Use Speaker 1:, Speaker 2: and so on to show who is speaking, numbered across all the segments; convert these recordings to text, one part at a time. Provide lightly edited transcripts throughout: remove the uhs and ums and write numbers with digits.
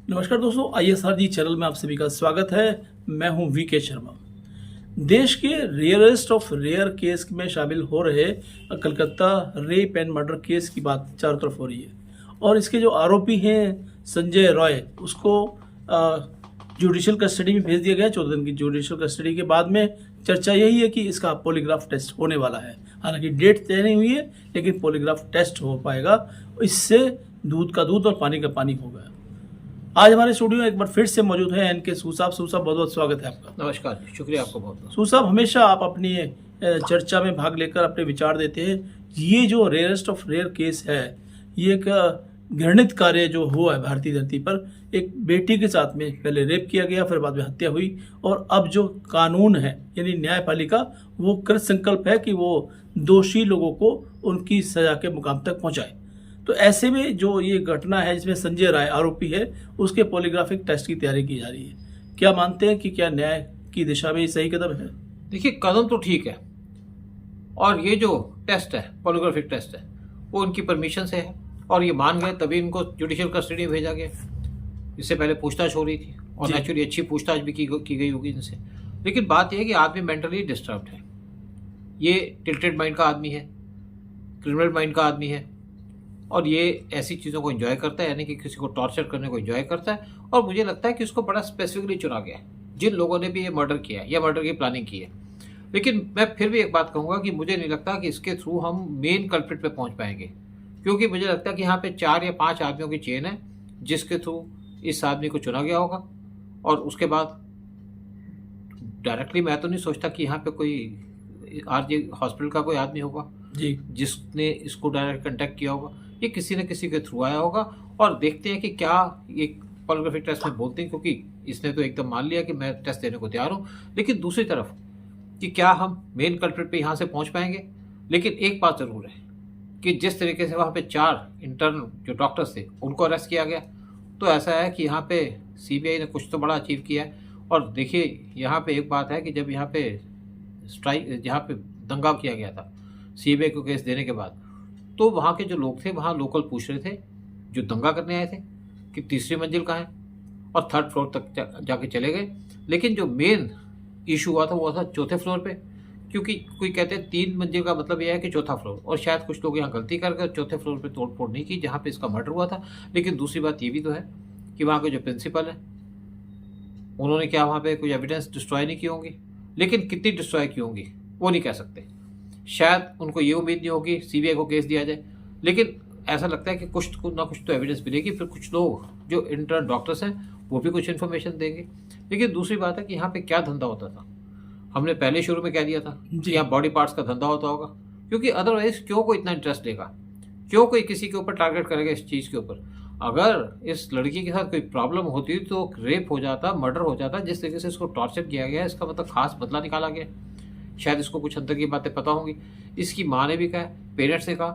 Speaker 1: नमस्कार दोस्तों, ISR जी channel में आप सभी का स्वागत है। मैं हूं VK शर्मा। देश के रेयरेस्ट ऑफ रेयर केस में शामिल हो रहे Calcutta rape and murder case की बात चारों तरफ हो रही है और इसके जो आरोपी हैं संजय रॉय, उसको जुडिशियल कस्टडी में भेज दिया गया 14 दिन की जुडिशियल कस्टडी के बाद में चर्चा यही है कि इसका पॉलीग्राफ टेस्ट होने वाला है। हालांकि डेट तय नहीं हुई है, लेकिन पॉलीग्राफ टेस्ट हो पाएगा। इससे दूध का दूध और पानी का पानी होगा। आज हमारे स्टूडियो में एक बार फिर से मौजूद है NK सूद साहब। सूद साहब, बहुत बहुत स्वागत है आपका।
Speaker 2: नमस्कार, शुक्रिया आपको बहुत बहुत।
Speaker 1: सूद साहब, हमेशा आप अपनी चर्चा में भाग लेकर अपने विचार देते हैं। ये जो रेयरेस्ट ऑफ रेयर केस है, ये एक घृणित कार्य जो हुआ है भारतीय धरती पर। एक बेटी के साथ में पहले रेप किया गया, फिर बाद में हत्या हुई, और अब जो कानून है यानी न्यायपालिका, वो कृत संकल्प है कि वो दोषी लोगों को उनकी सजा के मुकाम तक पहुंचाए। तो ऐसे में जो ये घटना है जिसमें संजय राय आरोपी है, उसके पॉलीग्राफिक टेस्ट की तैयारी की जा रही है। क्या मानते हैं कि क्या न्याय की दिशा में ये सही कदम है?
Speaker 2: देखिए, कदम तो ठीक है, और ये जो टेस्ट है, पॉलीग्राफिक टेस्ट है, वो उनकी परमिशन से है और ये मान गए, तभी इनको जुडिशियल कस्टडी में भेजा गया। इससे पहले पूछताछ हो रही थी और नेचुरली अच्छी पूछताछ भी की गई होगी इनसे। लेकिन बात यह है कि आदमी मेंटली डिस्टर्ब्ड है। ये टिल्टेड माइंड का आदमी है, क्रिमिनल माइंड का आदमी है, और ये ऐसी चीज़ों को एंजॉय करता है, यानी कि किसी को टॉर्चर करने को एंजॉय करता है। और मुझे लगता है कि उसको बड़ा स्पेसिफिकली चुना गया है, जिन लोगों ने भी ये मर्डर किया है या मर्डर की प्लानिंग की है। लेकिन मैं फिर भी एक बात कहूँगा कि मुझे नहीं लगता कि इसके थ्रू हम मेन कल्प्रिट पे पहुँच पाएंगे, क्योंकि मुझे लगता है कि यहाँ पे 4 या 5 आदमियों की चेन है जिसके थ्रू इस आदमी को चुना गया होगा। और उसके बाद डायरेक्टली मैं तो नहीं सोचता कि यहाँ पे कोई RJ हॉस्पिटल का कोई आदमी होगा
Speaker 1: जी,
Speaker 2: जिसने इसको डायरेक्ट कांटेक्ट किया होगा। ये किसी न किसी के थ्रू आया होगा। और देखते हैं कि क्या ये पॉलीग्राफिक टेस्ट में बोलते हैं, क्योंकि इसने तो एकदम मान लिया कि मैं टेस्ट देने को तैयार हूँ। लेकिन दूसरी तरफ कि क्या हम मेन कल्प्रिट पे यहाँ से पहुँच पाएंगे। लेकिन एक बात ज़रूर है कि जिस तरीके से वहाँ पे 4 इंटर्न जो डॉक्टर्स थे उनको अरेस्ट किया गया, तो ऐसा है कि यहाँ पे CBI ने कुछ तो बड़ा अचीव किया है। और देखिए, यहाँ पे एक बात है कि जब यहाँ पे यहाँ पे दंगा किया गया था CBI को केस देने के बाद, तो वहाँ के जो लोग थे, वहाँ लोकल पूछ रहे थे जो दंगा करने आए थे कि तीसरी मंजिल कहाँ है, और 3rd फ्लोर तक जाके चले गए। लेकिन जो मेन इशू हुआ था वो था 4थे फ्लोर पे, क्योंकि कोई कहते हैं 3 मंजिल का मतलब यह है कि 4था फ्लोर, और शायद कुछ लोग यहाँ गलती करके 4थे फ्लोर पे तोड़फोड़ नहीं की जहाँ पे इसका मर्डर हुआ था। लेकिन दूसरी बात ये भी तो है कि वहाँ के जो प्रिंसिपल है, उन्होंने क्या वहाँ पे कोई एविडेंस डिस्ट्रॉय नहीं की होंगी। लेकिन कितनी डिस्ट्रॉय की होंगी वो नहीं कह सकते। शायद उनको ये उम्मीद नहीं होगी CBI को केस दिया जाए, लेकिन ऐसा लगता है कि कुछ ना कुछ तो एविडेंस मिलेगी। फिर कुछ लोग जो इंटर्न डॉक्टर्स हैं वो भी कुछ इन्फॉर्मेशन देंगे। लेकिन दूसरी बात है कि यहाँ पे क्या धंधा होता था, हमने पहले शुरू में कह दिया था कि यहाँ बॉडी पार्ट्स का धंधा होता होगा, क्योंकि अदरवाइज क्यों कोई इतना इंटरेस्ट लेगा, क्यों कोई किसी के ऊपर टारगेट करेगा इस चीज़ के ऊपर। अगर इस लड़की के साथ कोई प्रॉब्लम होती तो रेप हो जाता, मर्डर हो जाता। जिस तरीके से इसको टॉर्चर किया गया, इसका मतलब खास बदला निकाला गया। शायद इसको कुछ अंदर की बातें पता होंगी। इसकी माँ ने भी कहा, पेरेंट्स ने कहा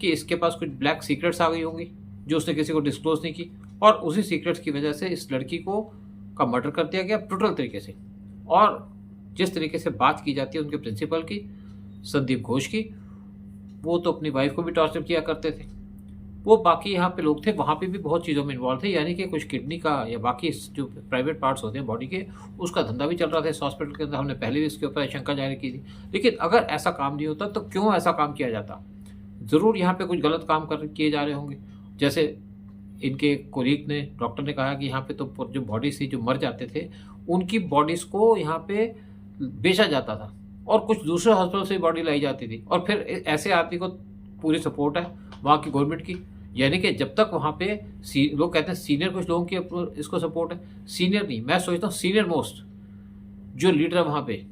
Speaker 2: कि इसके पास कुछ ब्लैक सीक्रेट्स आ गई होंगी जो उसने किसी को डिस्क्लोज नहीं की, और उसी सीक्रेट्स की वजह से इस लड़की को का मर्डर कर दिया गया ब्रूटल तरीके से। और जिस तरीके से बात की जाती है उनके प्रिंसिपल की, संदीप घोष की, वो तो अपनी वाइफ को भी टॉर्चर किया करते थे। वो बाकी यहाँ पे लोग थे, वहाँ पे भी बहुत चीज़ों में इन्वॉल्व थे, यानी कि कुछ किडनी का या बाकी जो प्राइवेट पार्ट्स होते हैं बॉडी के, उसका धंधा भी चल रहा था इस हॉस्पिटल के अंदर। हमने पहले भी इसके ऊपर शंका जाहिर की थी। लेकिन अगर ऐसा काम नहीं होता तो क्यों ऐसा काम किया जाता? ज़रूर यहाँ पे कुछ गलत काम किए जा रहे होंगे। जैसे इनके कोलीग ने, डॉक्टर ने कहा कि यहाँ पे तो जो बॉडीज थी जो मर जाते थे, उनकी बॉडीज़ को यहाँ पे बेचा जाता था और कुछ दूसरे हॉस्पिटल से बॉडी लाई जाती थी। और फिर ऐसे आदमी को पूरी सपोर्ट है वहाँ की गवर्नमेंट की, यानी कि जब तक वहाँ पे लोग कहते हैं सीनियर कुछ लोगों की इसको सपोर्ट है, सीनियर नहीं, मैं सोचता हूँ सीनियर मोस्ट जो लीडर है वहाँ पे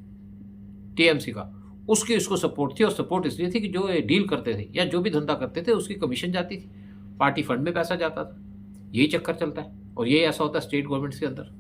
Speaker 2: TMC का, उसकी इसको सपोर्ट थी। और सपोर्ट इसलिए थी कि जो डील करते थे या जो भी धंधा करते थे उसकी कमीशन जाती थी, पार्टी फंड में पैसा जाता था। यही चक्कर चलता है और यही ऐसा होता है स्टेट गवर्नमेंट के अंदर।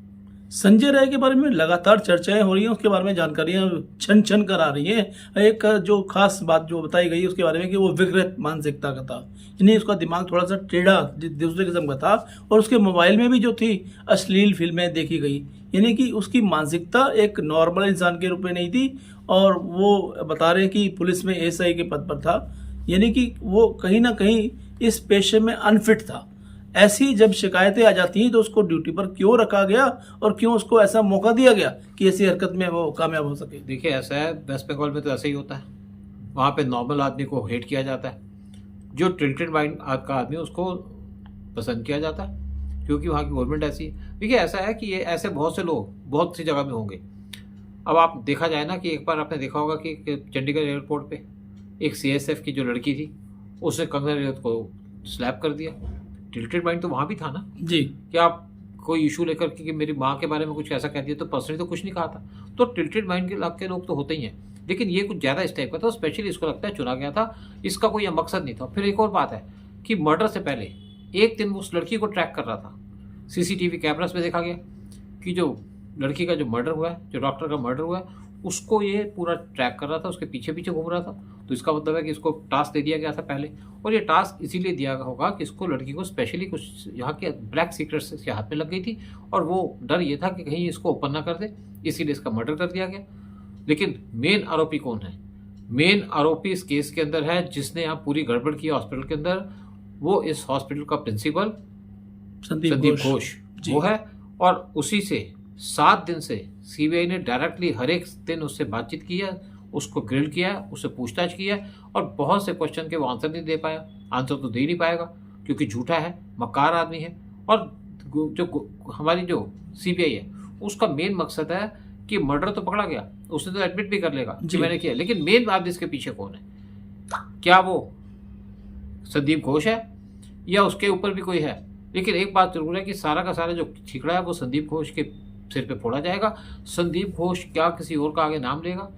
Speaker 1: संजय राय के बारे में लगातार चर्चाएं हो रही हैं, उसके बारे में जानकारियां छन छन कर आ रही हैं। एक जो खास बात जो बताई गई उसके बारे में कि वो विकृत मानसिकता का था, यानी उसका दिमाग थोड़ा सा टेढ़ा दूसरे किस्म का था, और उसके मोबाइल में भी जो थी अश्लील फिल्में देखी गई, यानी कि उसकी मानसिकता एक नॉर्मल इंसान के रूप में नहीं थी। और वो बता रहे हैं कि पुलिस में SI के पद पर था, यानी कि वो कहीं ना कहीं इस पेशे में अनफिट था। ऐसी जब शिकायतें आ जाती हैं तो उसको ड्यूटी पर क्यों रखा गया और क्यों उसको ऐसा मौका दिया गया कि ऐसी हरकत में वो कामयाब हो सके?
Speaker 2: देखिए ऐसा है, वेस्ट बंगाल में तो ऐसा ही होता है। वहाँ पे नॉर्मल आदमी को हेट किया जाता है, जो टिल्टेड माइंड का आदमी उसको पसंद किया जाता है, क्योंकि वहाँ की गवर्नमेंट ऐसी है। देखिए ऐसा है कि ये ऐसे बहुत से लोग बहुत सी जगह में होंगे। अब आप देखा जाए ना कि एक बार आपने देखा होगा कि चंडीगढ़ एयरपोर्ट पे एक CSF की जो लड़की थी उसने कंगना रनौत को स्लैप कर दिया। टिल्टेड माइंड तो वहाँ भी था ना
Speaker 1: जी।
Speaker 2: कि आप कोई इशू लेकर कि मेरी माँ के बारे में कुछ ऐसा कह दिया, तो पर्सनली तो कुछ नहीं कहा था। तो टिल्टेड माइंड के लोग तो होते ही हैं, लेकिन ये कुछ ज़्यादा इस टाइप का था, स्पेशली इसको लगता है चुना गया था, इसका कोई मकसद नहीं था। फिर एक और बात है कि मर्डर से पहले एक दिन उस लड़की को ट्रैक कर रहा था। CCTV कैमरास में देखा गया कि जो लड़की का जो मर्डर हुआ है, जो डॉक्टर का मर्डर हुआ है, उसको ये पूरा ट्रैक कर रहा था, उसके पीछे पीछे घूम रहा था। तो इसका मतलब है कि इसको टास्क दे दिया गया था पहले, और ये टास्क इसीलिए दिया होगा कि इसको लड़की को स्पेशली कुछ यहाँ के ब्लैक सीक्रेट्स इसके हाथ में लग गई थी, और वो डर ये था कि कहीं इसको ओपन ना कर दे, इसीलिए इसका मर्डर कर दिया गया। लेकिन मेन आरोपी कौन है? मेन आरोपी इस केस के अंदर है जिसने यहाँ पूरी गड़बड़ की हॉस्पिटल के अंदर, वो इस हॉस्पिटल का प्रिंसिपल संदीप घोष वो है। और उसी से 7 दिन से CBI ने डायरेक्टली हर एक दिन उससे बातचीत की है, उसको ग्रिल किया है, उससे पूछताछ की है, और बहुत से क्वेश्चन के वो आंसर नहीं दे पाया। आंसर तो दे ही नहीं पाएगा क्योंकि झूठा है, मक्कार आदमी है। और जो हमारी जो CBI है उसका मेन मकसद है कि मर्डर तो पकड़ा गया, उसने तो एडमिट भी कर लेगा कि मैंने किया, लेकिन मेन आदमी इसके पीछे कौन है? क्या वो संदीप घोष है या उसके ऊपर भी कोई है? लेकिन एक बात जरूर है कि सारा का सारा जो छिकड़ा है वो संदीप घोष के सिर पे फोड़ा जाएगा। संदीप घोष क्या किसी और का आगे नाम लेगा?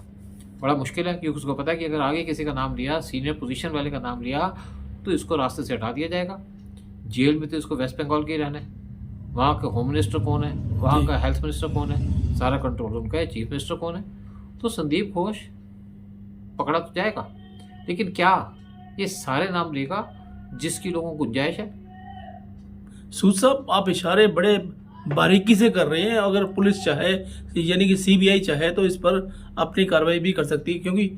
Speaker 2: बड़ा मुश्किल है, क्योंकि उसको पता है कि अगर आगे किसी का नाम लिया, सीनियर पोजीशन वाले का नाम लिया, तो इसको रास्ते से हटा दिया जाएगा। जेल में तो इसको वेस्ट बंगाल के ही रहना है। वहाँ का होम मिनिस्टर कौन है, वहाँ का हेल्थ मिनिस्टर कौन है, सारा कंट्रोल उनका है। चीफ मिनिस्टर कौन है? तो संदीप घोष पकड़ा तो जाएगा, लेकिन क्या ये सारे नाम लेगा जिसकी लोगों को गुंजाइश है?
Speaker 1: सूद साहब, आप इशारे बड़े बारीकी से कर रहे हैं। अगर पुलिस चाहे, यानी कि CBI चाहे, तो इस पर अपनी कार्रवाई भी कर सकती है, क्योंकि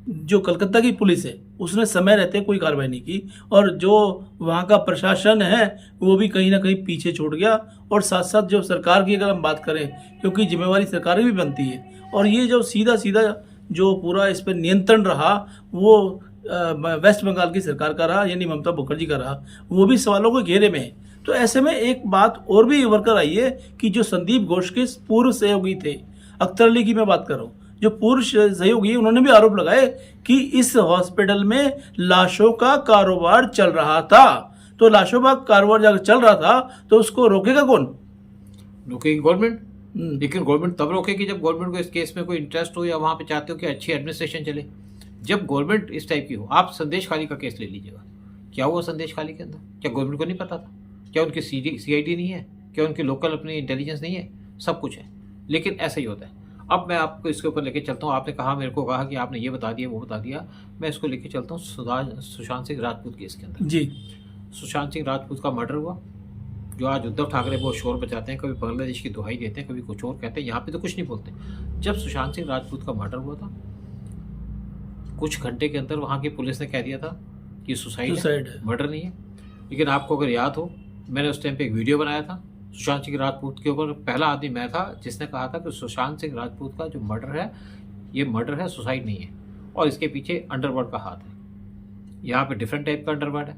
Speaker 1: जो कलकत्ता की पुलिस है उसने समय रहते कोई कार्रवाई नहीं की, और जो वहाँ का प्रशासन है वो भी कहीं ना कहीं पीछे छूट गया। और साथ साथ जो सरकार की अगर हम बात करें, क्योंकि जिम्मेवारी सरकार की भी बनती है, और ये जो सीधा सीधा जो पूरा इस पर नियंत्रण रहा वो वेस्ट बंगाल की सरकार का रहा, यानी ममता बनर्जी का रहा, वो भी सवालों के घेरे में है। तो ऐसे में एक बात और भी उभर कर आई है कि जो संदीप घोष के पूर्व सहयोगी थे, अख्तर अली की मैं बात कर रहा हूँ, जो पूर्व सहयोगी, उन्होंने भी आरोप लगाए कि इस हॉस्पिटल में लाशों का कारोबार चल रहा था। तो लाशों का कारोबार जब चल रहा था तो उसको रोकेगा कौन?
Speaker 2: रोकेगी गवर्नमेंट। लेकिन गवर्नमेंट तब रोकेगी जब गवर्नमेंट को इस केस में कोई इंटरेस्ट हो, या वहाँ पे चाहते हो कि अच्छी एडमिनिस्ट्रेशन चले। जब गवर्नमेंट इस टाइप की हो, आप संदेश खाली का केस ले लीजिएगा। क्या हुआ संदेश खाली के अंदर? क्या गवर्नमेंट को नहीं पता था? क्या उनकी CID नहीं है? क्या उनकी लोकल अपनी इंटेलिजेंस नहीं है? सब कुछ है, लेकिन ऐसा ही होता है। अब मैं आपको इसके ऊपर लेके चलता हूँ। आपने कहा, मेरे को कहा कि आपने ये बता दिया वो बता दिया, मैं इसको लेके चलता हूँ सुशांत सिंह राजपूत केस के अंदर।
Speaker 1: जी।
Speaker 2: सुशांत सिंह राजपूत का मर्डर हुआ, जो आज उद्धव ठाकरे बहुत शोर बचाते हैं, कभी बांग्लादेश की दुहाई देते हैं, कभी कुछ और कहते हैं, यहाँ पे तो कुछ नहीं बोलते। जब सुशांत सिंह राजपूत का मर्डर हुआ था, कुछ घंटे के अंदर वहाँ की पुलिस ने कह दिया था कि सुसाइड है, मर्डर नहीं है। लेकिन आपको अगर याद हो, मैंने उस टाइम पे एक वीडियो बनाया था सुशांत सिंह राजपूत के ऊपर। पहला आदमी मैं था जिसने कहा था कि सुशांत सिंह राजपूत का जो मर्डर है, ये मर्डर है, सुसाइड नहीं है, और इसके पीछे अंडरवर्ल्ड का हाथ है। यहाँ पे डिफरेंट टाइप का अंडरवर्ल्ड है।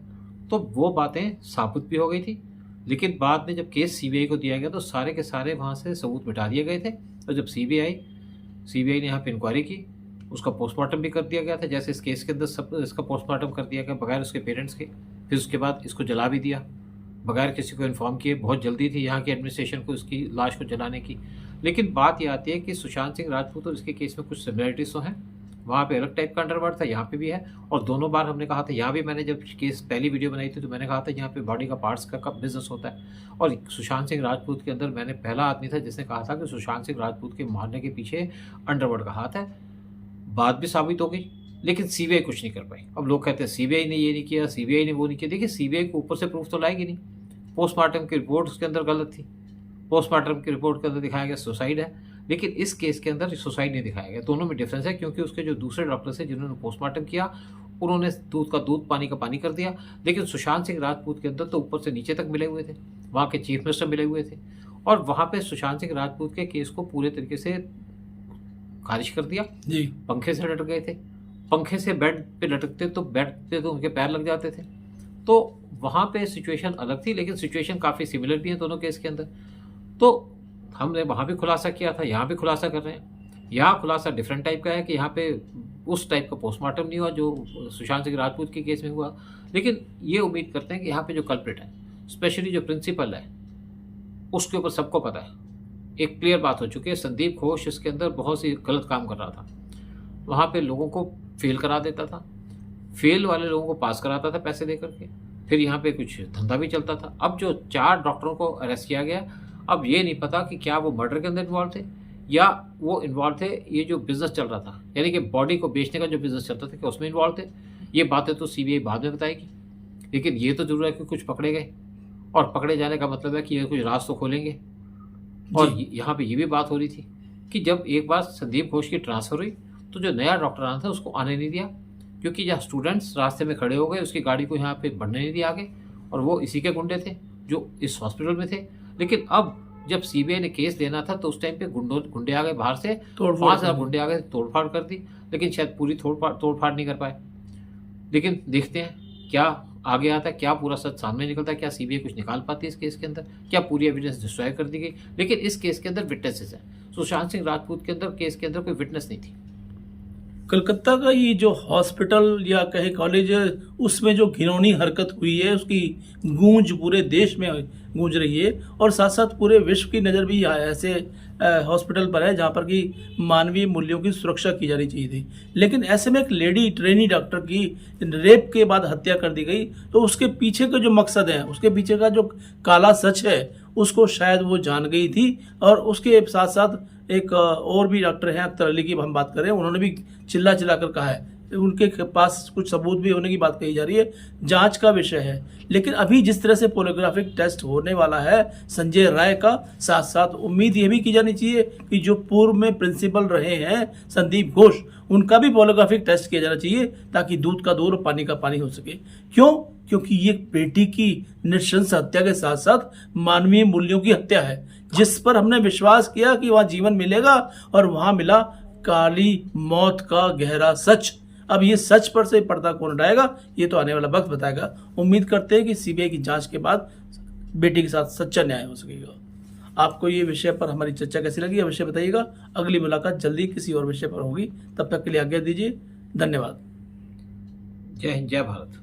Speaker 2: तो वो बातें साबुत भी हो गई थी, लेकिन बाद में जब केस CBI को दिया गया तो सारे के सारे वहाँ से सबूत मिटा दिए गए थे। और जब CBI ने यहाँ पे इंक्वायरी की, उसका पोस्टमार्टम भी कर दिया गया था, जैसे इस केस के अंदर सब इसका पोस्टमार्टम कर दिया गया बगैर उसके पेरेंट्स के। फिर उसके बाद इसको जला भी दिया बगैर किसी को इन्फॉर्म किए। बहुत जल्दी थी यहाँ की एडमिनिस्ट्रेशन को इसकी लाश को जलाने की। लेकिन बात ये आती है कि सुशांत सिंह राजपूत और इसके केस में कुछ सिमिलरिटीज तो हैं। वहाँ पे अलग टाइप का अंडरवर्ल्ड था, यहाँ पे भी है। और दोनों बार हमने कहा था, यहाँ भी मैंने जब केस पहली वीडियो बनाई थी तो मैंने कहा था यहाँ पे बॉडी का पार्ट्स का कब बिजनेस होता है। और सुशांत सिंह राजपूत के अंदर मैंने पहला आदमी था जिसने कहा था कि सुशांत सिंह राजपूत के मारने के पीछे अंडरवर्ल्ड का हाथ है। बात भी साबित हो गई, लेकिन CBI कुछ नहीं कर पाई। अब लोग कहते हैं CBI ने ये नहीं किया, CBI ने वो नहीं किया। देखिए, CBI को ऊपर से प्रूफ तो लाएगी नहीं। पोस्टमार्टम की रिपोर्ट उसके अंदर गलत थी। पोस्टमार्टम की रिपोर्ट के अंदर दिखाया गया सुसाइड है, लेकिन इस केस के अंदर सुसाइड नहीं दिखाया गया। दोनों में डिफरेंस है, क्योंकि उसके जो दूसरे डॉक्टर्स हैं जिन्होंने पोस्टमार्टम किया, उन्होंने दूध का दूध, पानी का पानी कर दिया। लेकिन सुशांत सिंह राजपूत के अंदर तो ऊपर से नीचे तक मिले हुए थे, वहाँ के चीफ मिनिस्टर मिले हुए थे, और वहाँ पे सुशांत सिंह राजपूत के केस को पूरे तरीके से खारिज कर दिया।
Speaker 1: जी।
Speaker 2: पंखे से लटक गए थे, पंखे से बेड पे लटकते तो बेड पे तो उनके पैर लग जाते थे। तो वहाँ पे सिचुएशन अलग थी, लेकिन सिचुएशन काफ़ी सिमिलर भी है दोनों केस के अंदर। तो हमने वहाँ भी खुलासा किया था, यहाँ भी खुलासा कर रहे हैं। यहाँ खुलासा डिफरेंट टाइप का है कि यहाँ पे उस टाइप का पोस्टमार्टम नहीं हुआ जो सुशांत सिंह राजपूत के केस में हुआ। लेकिन ये उम्मीद करते हैं कि यहाँ पे जो कल्प्रिट है, स्पेशली जो प्रिंसिपल है, उसके ऊपर सबको पता है, एक क्लियर बात हो चुकी है। संदीप घोष इसके अंदर बहुत सी गलत काम कर रहा था। वहाँ पे लोगों को फेल करा देता था, फेल वाले लोगों को पास कराता था पैसे दे करके, फिर यहाँ पे कुछ धंधा भी चलता था। अब जो 4 डॉक्टरों को अरेस्ट किया गया, अब ये नहीं पता कि क्या वो मर्डर के अंदर इन्वॉल्व थे या वो इन्वॉल्व थे ये जो बिजनेस चल रहा था, यानी कि बॉडी को बेचने का जो बिजनेस चलता था, क्या उसमें इन्वॉल्व थे। ये बातें तो सीबीआई बाद में बताएगी, लेकिन ये तो जरूर है कि कुछ पकड़े गए, और पकड़े जाने का मतलब है कि ये कुछ राज तो खोलेंगे। और यहाँ पे ये भी बात हो रही थी कि जब एक बार संदीप घोष की ट्रांसफर हुई तो जो नया डॉक्टर आना था उसको आने नहीं दिया, क्योंकि जहाँ स्टूडेंट्स रास्ते में खड़े हो गए, उसकी गाड़ी को यहाँ पे बढ़ने नहीं दिया आगे, और वो इसी के गुंडे थे जो इस हॉस्पिटल में थे। लेकिन अब जब सीबीआई ने केस देना था तो उस टाइम पे गुंडे आ गए बाहर से, 5,000 गुंडे आ गए, तोड़फाड़ कर दी, लेकिन शायद पूरी तोड़फाड़ नहीं कर पाए। लेकिन देखते हैं क्या आगे आता है, क्या पूरा सच सामने निकलता है, क्या सीबीआई कुछ निकाल पाती है इस केस के अंदर, क्या पूरी एविडेंस डिस्ट्रॉय कर दी गई। लेकिन इस केस के अंदर विटनेसेस हैं, सुशांत सिंह राजपूत के अंदर केस के अंदर कोई विटनेस नहीं थी।
Speaker 1: कलकत्ता का ये जो हॉस्पिटल या कहे कॉलेज, उसमें जो घिनौनी हरकत हुई है उसकी गूंज पूरे देश में गूंज रही है, और साथ साथ पूरे विश्व की नज़र भी ऐसे हॉस्पिटल पर है जहाँ पर कि मानवीय मूल्यों की सुरक्षा की जानी चाहिए थी। लेकिन ऐसे में एक लेडी ट्रेनी डॉक्टर की रेप के बाद हत्या कर दी गई, तो उसके पीछे का जो मकसद है, उसके पीछे का जो काला सच है, उसको शायद वो जान गई थी। और उसके साथ साथ एक और भी डॉक्टर हैं, अख्तर अली की हम बात करें, उन्होंने भी चिल्ला कर कहा है, उनके पास कुछ सबूत भी होने की बात कही जा रही है, जांच का विषय है। लेकिन अभी जिस तरह से पोलियोग्राफिक टेस्ट होने वाला है संजय राय का, साथ साथ उम्मीद ये भी की जानी चाहिए कि जो पूर्व में प्रिंसिपल रहे हैं संदीप घोष, उनका भी पोलियोग्राफिक टेस्ट किया जाना चाहिए, ताकि दूध का दूध और पानी का पानी हो सके। क्यों? क्योंकि ये बेटी की नृशंस हत्या के साथ साथ मानवीय मूल्यों की हत्या है, जिस पर हमने विश्वास किया कि वहां जीवन मिलेगा, और वहां मिला काली मौत का गहरा सच। अब ये सच पर से पर्दा कौन हटाएगा, ये तो आने वाला वक्त बताएगा। उम्मीद करते हैं कि सीबीआई की जांच के बाद बेटी के साथ सच्चा न्याय हो सकेगा। आपको ये विषय पर हमारी चर्चा कैसी लगी, यह विषय बताइएगा। अगली मुलाकात जल्दी किसी और विषय पर होगी, तब तक के लिए आज्ञा दीजिए। धन्यवाद।
Speaker 2: जय हिंद, जय भारत।